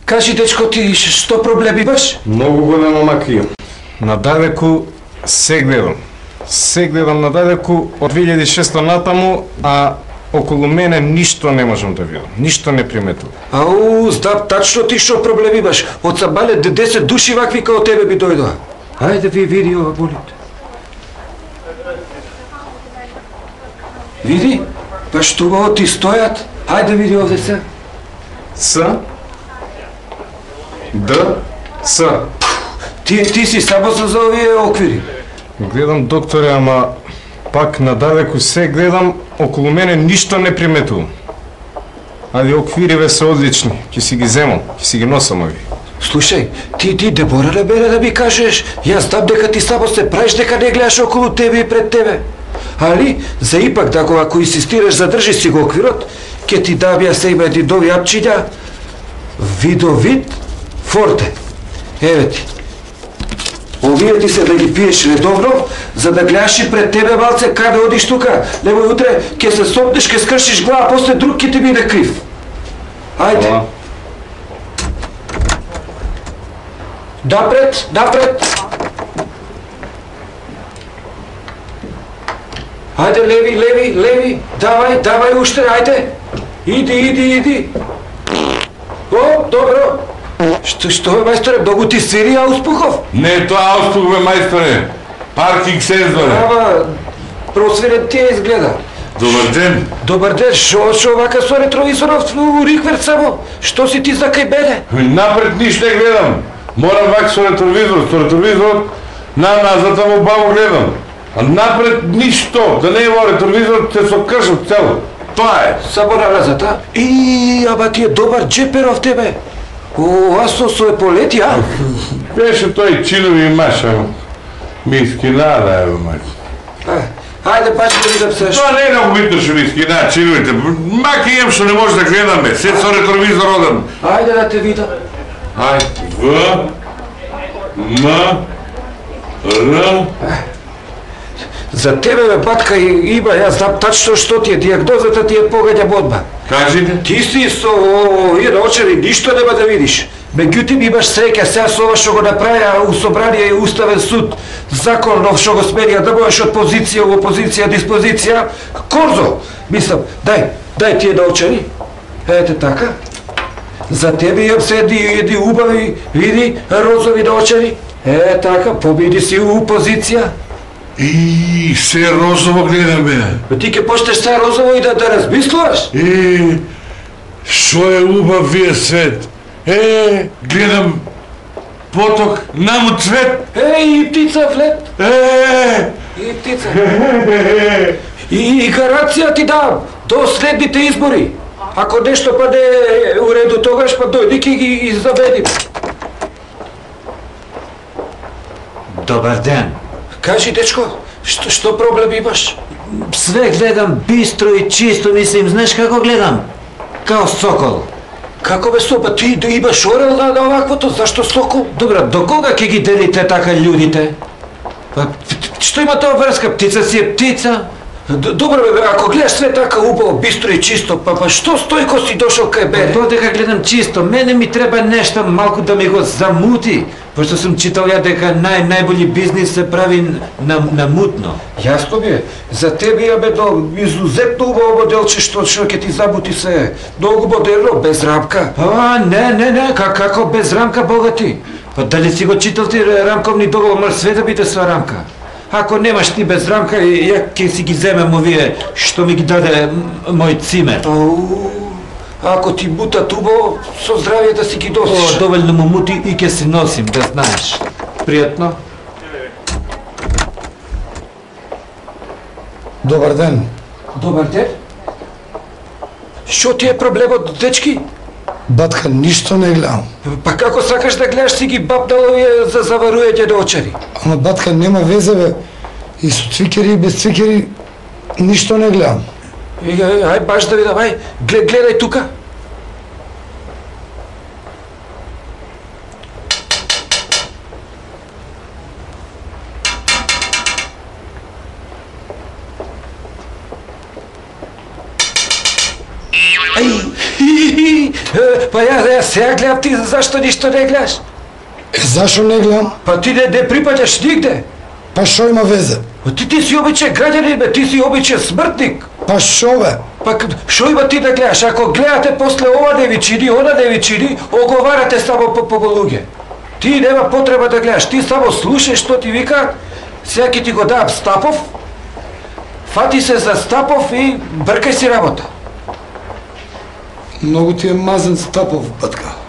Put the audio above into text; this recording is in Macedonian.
Кажи, дечко, ти што проблем имаш? Многу голема мака имам. Надалеку се гледам. Се гледам надалеку од 2600 натаму, а околу мене ништо не можам да видам. Ништо не приметувам. Ау, знам тачно ти што проблем имаш. Од Самбале 10 души вакви као тебе би дојдоа. Ајде ви види ова болит. Види? Баш тоа ти стојат. Ајде види овде се. С. Д. С. Ти си само за овие оквири. Гледам, докторе, ама пак надалеку се гледам, околу мене ништо не приметувам. Али оквириве се одлични, ќе си ги земам, ќе си ги носам ови. Слушај, ти не мора ли мене да ми кажеш? Јас знам дека ти само се правиш дека не гледаш околу тебе и пред тебе. Али, за ипак да го ако инсистираш задржи си го оквирот, ќе ти дам ја се има едни нови апчиња. Видовит форте. Еве ти. Овие ти се да ги пиеш редовно, за да гледаш и пред тебе малце каде одиш тука. Немој утре ќе се сопнеш, ќе скршиш глава, после друг ќе ти биде крив. Ајде. Напред, напред. Ајде, леви, леви, леви. Давај уште, ајде. Иди. О, добро. Што бе, мајсторе, многу ти свири ауспухов? Не, тоа ауспух бе, мајсторе. Паркинг сезон. Ама, просвирен ти изгледа. Добар ден. Добар ден, шо вака со ретровизоров у рикверт само? Што си ти за кај мене? Напред ништо не гледам. Морам вака со ретровизорот назад во баво гледам. А напред ништо, да не е во ретровизорот, се со кршов цело. Тоа е. Само назад, а? Ама ти е добар джеперов тебе. О, а со еполети, а? Беше тој чинови маша. Ми скинада, ево, мајко. Ајде, баш да видам се. Тоа не е много битно што ми скина чиновите. Маки имам што не може да гледаме. Се со ретровизор одам. Ајде да те видам. Ајде. В. М. Р. За тебе, бе, батка, има, јас знам тачно што ти е, диагнозата ти е погаѓа одма. Кажите? Ти си со овие наочари ништо нема да видиш. Меѓутоа имаш среќа сега со ова што го направија у собрание и уставен суд, законов што го сменија да можеш од позиција во опозиција, диспозиција, корзо, мислам, дај тие наочари, ете така, за тебе имам се едни убави, види, розови наочари, така, победи си у позиција. И се розово гледам, бе. Ти ќе почнеш се розово и да размислуваш? Шо е убав вие свет? Гледам поток, наму цвет. И птица влет. И птица. И гаранција ти дам до следните избори. Ако нешто па не е у реду, тогаш па дојди ќе ги заведим. Добар ден. Кажи, дечко, што проблем имаш? Све гледам бистро и чисто, мислим, знаеш како гледам? Као сокол. Како бе сопа, ти имаш орел на оваквото, зашто сокол? Добра, до кога ќе ги делите така луѓите? Што има тоа врска? Птица си е птица? Добро бе, ако гледаш све така убаво, бистро и чисто, па што Стојко си дошол кај мене? Додека гледам чисто, мене ми треба нешто малку да ми го замути, пошто сум читал ја дека најбољи бизнис се прави на мутно. Јасно ми е, за тебе имаме изузетно убаво моделче што ќе ти замути се. Многу модерно, без рамка. Не, како без рамка, богати? Па дали си го читал ти рамковни договор, све да биде со рамка? Ако немаш ти без рамка, ја ќе си ги земем овие што ми ги даде мој цимер. Ако ти мутат убаво, со здравје да си ги носиш. Доволно му мути и ќе си носим, да знаеш. Пријатно. Добар ден. Добар ден. Што ти е проблемот, дечки? Батка, ништо не гледам. Па како сакаш да гледаш си ги бапнал овие за заваруење на очари? Ама батка, нема везе, бе. И со цвикери и без цвикери ништо не гледам. Ај баш да видам, ај, гледај тука. Па ја сега гледам ти зашто ништо не гледаш? Зашо не гледам? Па ти не припаѓаш нигде. Па шо има везе? Па ти си обичен граѓанин, бе, ти си обичен смртник. Па шо бе? Па шо има ти да гледаш? Ако гледате после ова не ви чини, она не ви чини, оговарате само по луѓе. Ти нема потреба да гледаш, ти само слушаеш што ти викаат, сега ќе ти го дам Стапов, фати се за Стапов и бркај си работа. Многу ти е мазен Стапов, батка.